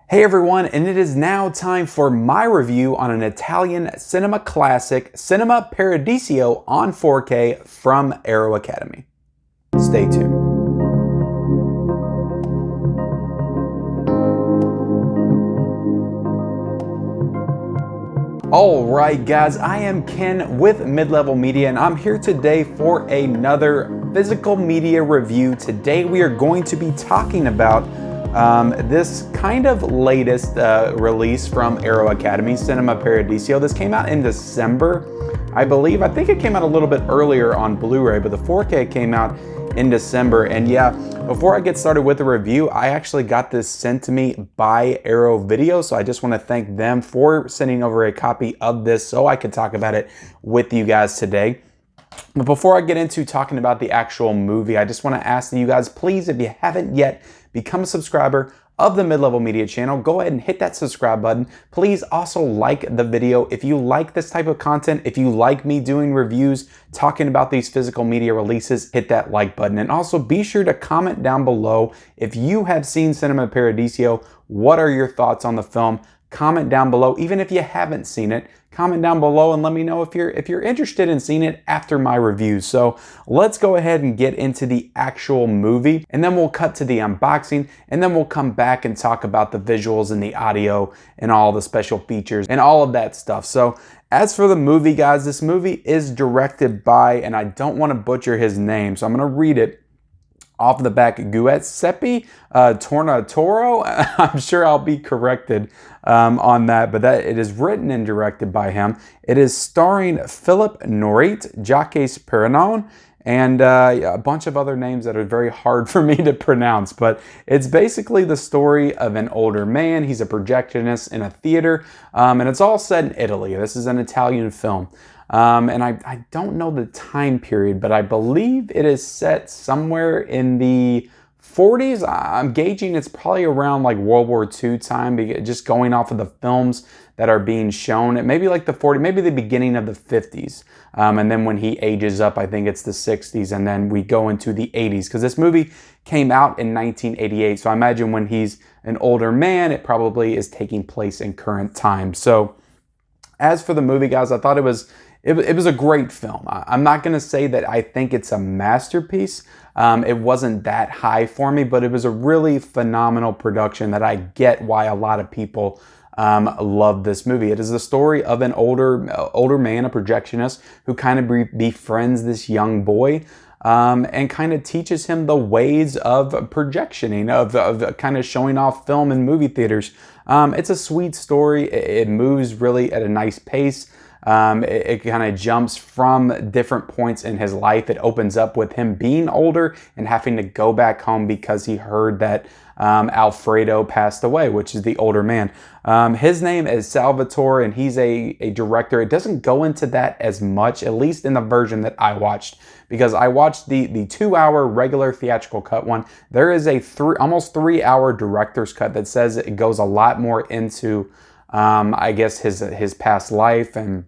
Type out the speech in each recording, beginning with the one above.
Hey everyone, and it is now time for my review on an Italian cinema classic, Cinema Paradiso on 4K from Arrow Academy. Stay tuned. Alright guys, I am Ken with Mid-Level Media, and I'm here today for another physical media review. Today we are going to be talking about this kind of latest release from Arrow Academy, Cinema Paradiso. This came out in December, I believe. I think it came out a little bit earlier on Blu-ray, but the 4K came out in December. And yeah, before I get started with the review, I actually got this sent to me by Arrow Video, so I just want to thank them for sending over a copy of this so I could talk about it with you guys today. But before I get into talking about the actual movie, I just want to ask that you guys, please, if you haven't yet, become a subscriber of the Mid-Level Media channel. Go ahead and hit that subscribe button. Please also like the video. If you like this type of content, if you like me doing reviews, talking about these physical media releases, hit that like button. And also be sure to comment down below if you have seen Cinema Paradiso. What are your thoughts on the film? Comment down below. Even if you haven't seen it, comment down below and let me know if you're interested in seeing it after my review. So let's go ahead and get into the actual movie, and then we'll cut to the unboxing, and then we'll come back and talk about the visuals and the audio and all the special features and all of that stuff. So as for the movie, guys, this movie is directed by, and I don't want to butcher his name, so I'm going to read it off the back, Giuseppe Tornatoro. I'm sure I'll be corrected on that, but it is written and directed by him. It is starring Philip Norite, Jacques Perronin, and a bunch of other names that are very hard for me to pronounce, but it's basically the story of an older man. He's a projectionist in a theater, and it's all set in Italy. This is an Italian film. And I don't know the time period, but I believe it is set somewhere in the 40s. I'm gauging it's probably around like World War II time, just going off of the films that are being shown. It may be like the 40s, maybe the beginning of the 50s. And then when he ages up, I think it's the 60s, and then we go into the 80s, because this movie came out in 1988. So I imagine when he's an older man, it probably is taking place in current time. So as for the movie, guys, I thought it was a great film. I'm not going to say that I think it's a masterpiece. It wasn't that high for me, but it was a really phenomenal production that I get why a lot of people love this movie. It is the story of an older man, a projectionist, who kind of befriends this young boy and kind of teaches him the ways of projectioning, of kind of showing off film in movie theaters. It's a sweet story. It moves really at a nice pace. It kind of jumps from different points in his life. It opens up with him being older and having to go back home because he heard that Alfredo passed away, which is the older man. His name is Salvatore, and he's a director. It doesn't go into that as much, at least in the version that I watched, because I watched the 2-hour regular theatrical cut one. There is a almost 3-hour director's cut that says it goes a lot more into I guess his past life and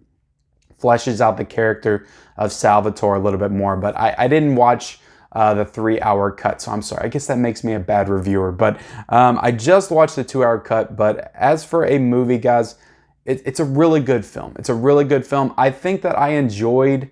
fleshes out the character of Salvatore a little bit more. But I didn't watch the 3-hour cut, so I'm sorry. I guess that makes me a bad reviewer. But I just watched the 2-hour cut. But as for a movie, guys, it's a really good film. It's a really good film. I think that I enjoyed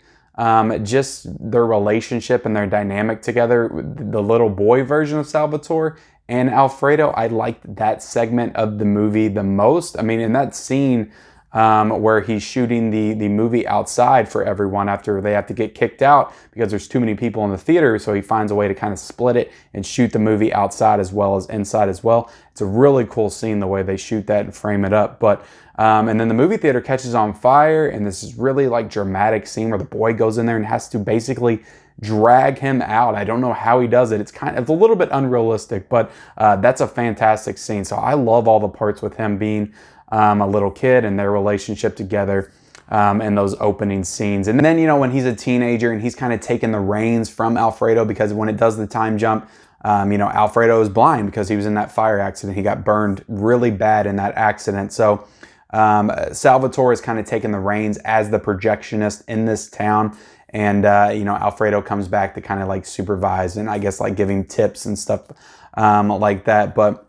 just their relationship and their dynamic together. The little boy version of Salvatore and Alfredo, I liked that segment of the movie the most. I mean, in that scene where he's shooting the movie outside for everyone after they have to get kicked out because there's too many people in the theater, so he finds a way to kind of split it and shoot the movie outside as well as inside as well. It's a really cool scene the way they shoot that and frame it up. But and then the movie theater catches on fire, and this is really like dramatic scene where the boy goes in there and has to basically drag him out. I don't know how he does it. It's a little bit unrealistic, but that's a fantastic scene. So I love all the parts with him being a little kid and their relationship together and those opening scenes. And then, you know, when he's a teenager and he's kind of taking the reins from Alfredo, because when it does the time jump, you know, Alfredo is blind because he was in that fire accident. He got burned really bad in that accident. So Salvatore is kind of taking the reins as the projectionist in this town. And, you know, Alfredo comes back to kind of like supervise and I guess like giving tips and stuff like that. But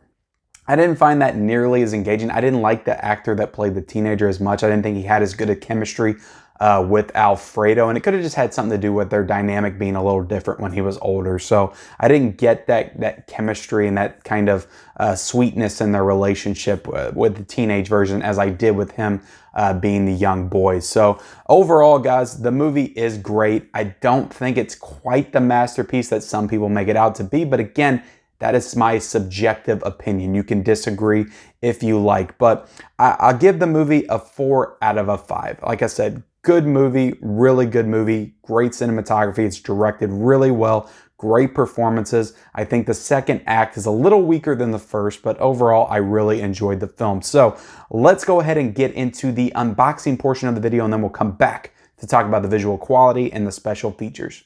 I didn't find that nearly as engaging. I didn't like the actor that played the teenager as much. I didn't think he had as good a chemistry with Alfredo, and it could have just had something to do with their dynamic being a little different when he was older. So I didn't get that chemistry and that kind of sweetness in their relationship with the teenage version as I did with him being the young boy. So overall, guys, the movie is great. I don't think it's quite the masterpiece that some people make it out to be, but again, that is my subjective opinion. You can disagree if you like, but I'll give the movie a 4 out of a 5. Like I said, good movie, really good movie, great cinematography. It's directed really well, great performances. I think the second act is a little weaker than the first, but overall, I really enjoyed the film. So let's go ahead and get into the unboxing portion of the video, and then we'll come back to talk about the visual quality and the special features.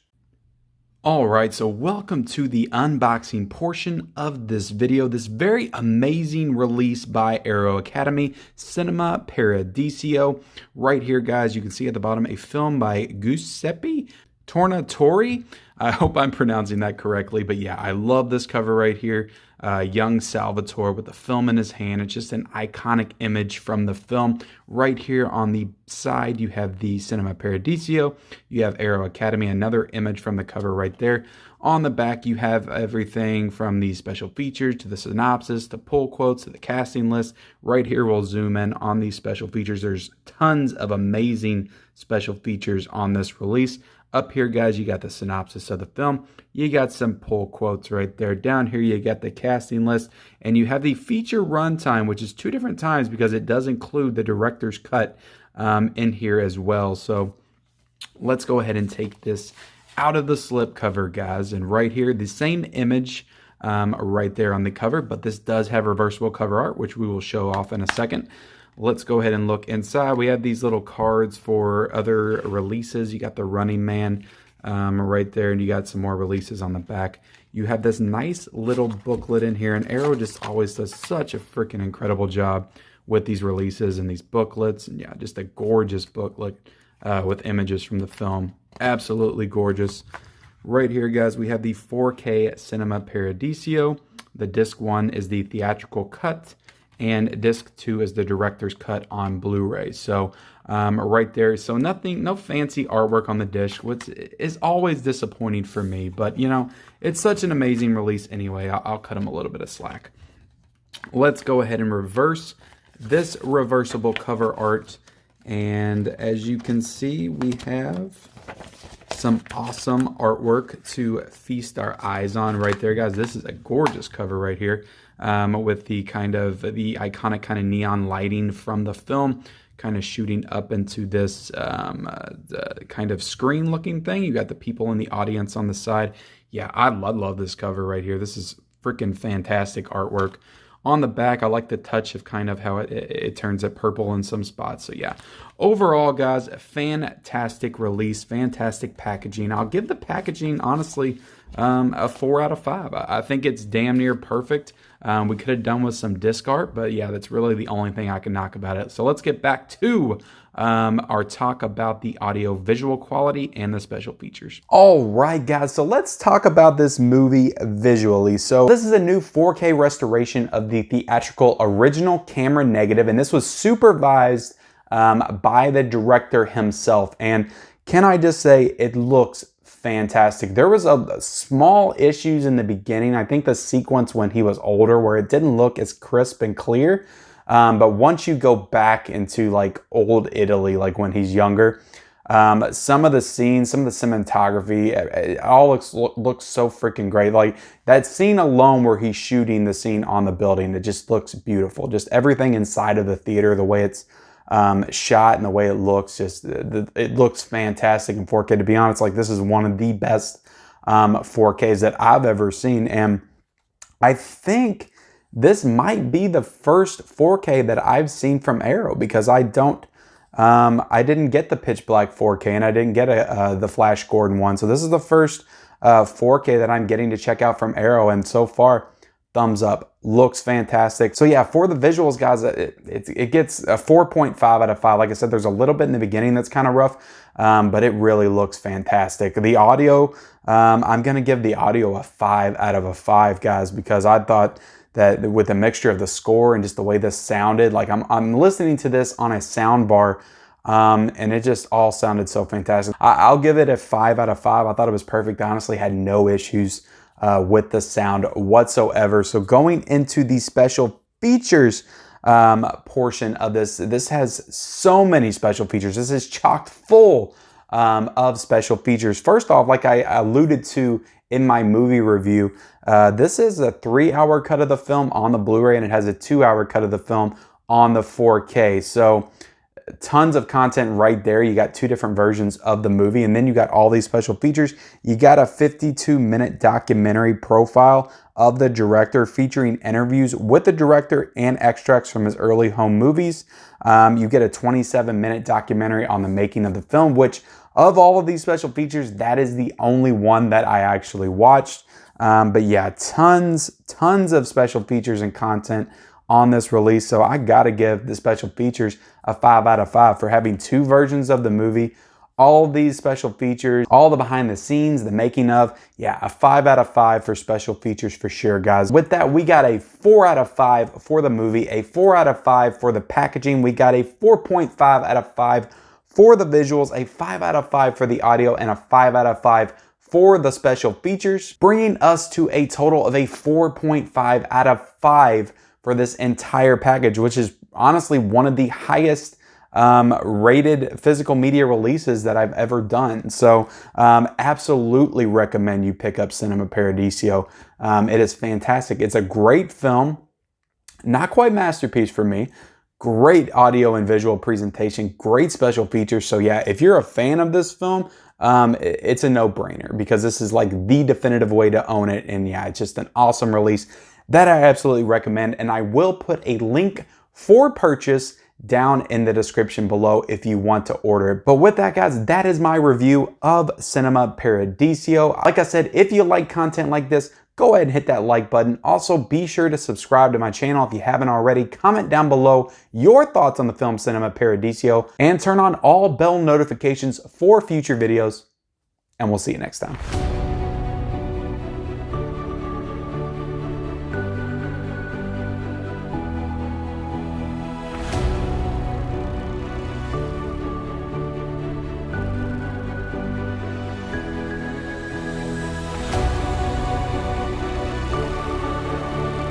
Alright, so welcome to the unboxing portion of this video. This very amazing release by Arrow Academy, Cinema Paradiso. Right here, guys, you can see at the bottom a film by Giuseppe Tornatore. I hope I'm pronouncing that correctly, but yeah, I love this cover right here. Young Salvatore with the film in his hand. It's just an iconic image from the film. Right here on the side, you have the Cinema Paradiso. You have Arrow Academy, another image from the cover right there. On the back, you have everything from the special features to the synopsis, to pull quotes, to the casting list. Right here, we'll zoom in on these special features. There's tons of amazing special features on this release. Up here, guys, you got the synopsis of the film. You got some pull quotes right there. Down here, you got the casting list. And you have the feature runtime, which is 2 different times because it does include the director's cut in here as well. So let's go ahead and take this out of the slip cover, guys. And right here, the same image right there on the cover. But this does have reversible cover art, which we will show off in a second. Let's go ahead and look inside. We have these little cards for other releases. You got the Running Man right there, and you got some more releases on the back. You have this nice little booklet in here, and Arrow just always does such a freaking incredible job with these releases and these booklets. And yeah, just a gorgeous booklet with images from the film. Absolutely gorgeous. Right here, guys, we have the 4K Cinema Paradiso. The disc 1 is the theatrical cut, and disc 2 is the director's cut on Blu-ray. So right there, so no fancy artwork on the disc, which is always disappointing for me. But you know, it's such an amazing release anyway. I'll cut them a little bit of slack. Let's go ahead and reverse this reversible cover art, and as you can see, we have some awesome artwork to feast our eyes on right there, guys. This is a gorgeous cover right here. With the iconic kind of neon lighting from the film kind of shooting up into this kind of screen looking thing. You got the people in the audience on the side. Yeah, I love this cover right here. This is freaking fantastic artwork. On the back, I like the touch of kind of how it turns it purple in some spots. So yeah, overall, guys, a fantastic release, fantastic packaging. I'll give the packaging, honestly, a 4 out of 5. I think it's damn near perfect. We could have done with some disc art, but yeah, that's really the only thing I can knock about it. So let's get back to our talk about the audio visual quality and the special features. All right, guys, so let's talk about this movie visually. So this is a new 4K restoration of the theatrical original camera negative, and this was supervised by the director himself. And can I just say, it looks fantastic. There was a small issues in the beginning. I think the sequence when he was older where it didn't look as crisp and clear. But once you go back into like old Italy, like when he's younger, some of the scenes, some of the cinematography, it all looks so freaking great. Like that scene alone where he's shooting the scene on the building, it just looks beautiful. Just everything inside of the theater, the way it's shot and the way it looks, just it looks fantastic in 4K. To be honest, like this is one of the best 4Ks that I've ever seen, and I think this might be the first 4K that I've seen from Arrow, because I didn't get the pitch black 4K and I didn't get the Flash Gordon one, so this is the first 4K that I'm getting to check out from Arrow, and so far, thumbs up. Looks fantastic. So yeah, for the visuals, guys, it gets a 4.5 out of 5. Like I said, there's a little bit in the beginning that's kind of rough, but it really looks fantastic. The audio, I'm going to give the audio a 5 out of a 5, guys, because I thought that with a mixture of the score and just the way this sounded. Like I'm listening to this on a sound bar, and it just all sounded so fantastic. I'll give it a 5 out of 5. I thought it was perfect. I honestly had no issues with the sound whatsoever. So going into the special features portion of this has so many special features. This is chocked full of special features. First off, like I alluded to in my movie review, this is a 3-hour cut of the film on the Blu-ray, and it has a 2-hour cut of the film on the 4K. So tons of content right there. You got 2 different versions of the movie, and then you got all these special features. You got a 52-minute documentary profile of the director featuring interviews with the director and extracts from his early home movies. You get a 27-minute documentary on the making of the film, which of all of these special features, that is the only one that I actually watched. But yeah, tons of special features and content on this release. So I gotta give the special features a 5 out of 5 for having 2 versions of the movie, all of these special features, all the behind the scenes, the making of. Yeah, a 5 out of 5 for special features for sure, guys. With that, we got a 4 out of 5 for the movie, a 4 out of 5 for the packaging. We got a 4.5 out of 5 for the visuals, a 5 out of 5 for the audio, and a 5 out of 5 for the special features, bringing us to a total of a 4.5 out of 5 for this entire package, which is honestly one of the highest rated physical media releases that I've ever done. So absolutely recommend you pick up Cinema Paradiso. It is fantastic. It's a great film, not quite masterpiece for me. Great audio and visual presentation, great special features. So yeah, if you're a fan of this film, it's a no-brainer because this is like the definitive way to own it. And yeah, it's just an awesome release that I absolutely recommend. And I will put a link for purchase down in the description below if you want to order it. But with that, guys, that is my review of Cinema Paradiso. Like I said, if you like content like this, go ahead and hit that like button. Also, be sure to subscribe to my channel if you haven't already. Comment down below your thoughts on the film Cinema Paradiso and turn on all bell notifications for future videos. And we'll see you next time.